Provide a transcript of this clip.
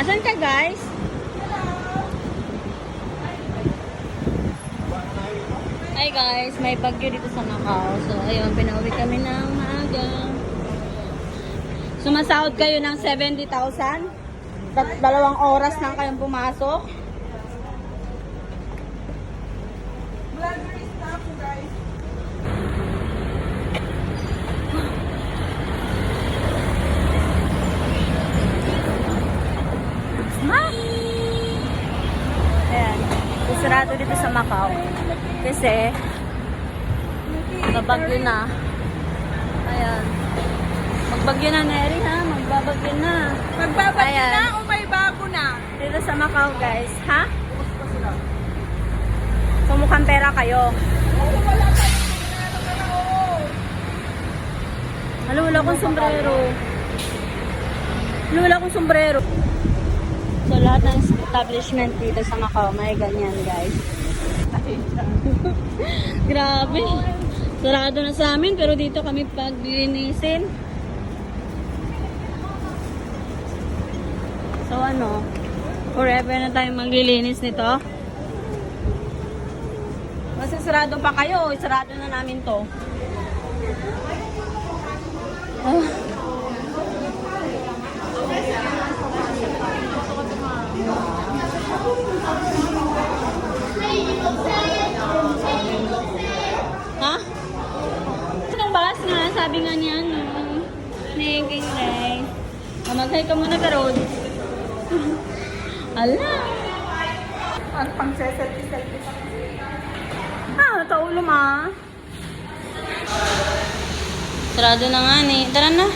Asan ka, guys? Hi guys, may bagyo dito sa Macau. So, ayun, pinauwi kami ng maaga. Sumasahod kayo ng 70,000. 2 oras lang kayong pumasok. Vlogger is na ako, guys. Ayan, sarado dito sa Macau. Kasi, babagyo na. Ayan. Magbagyo na, Neri, ha? Magbabagyo na. Magbabalik Ayan. na o may bago na? Dito sa Macau, guys. Ha? So, mukhang pera kayo. Wala tayong dinero ka na, oo. Wala akong sombrero. Wala akong sombrero. So, lahat ng establishment dito sa Macau, may ganyan, guys. Grabe. Sarado na sa amin, pero dito kami paglinisin. So, ano, forever na tayong maglilinis nito. Kasi sarado pa kayo, sarado na namin to. Oh. Ha? Anong bus nga? Sabi nga niya, no? Naging Ray. Maghay ka muna ka, Rod. Ala! Ang pang-selfie-selfie pa. Taulo ma. Sarado na nga ni. Tara na.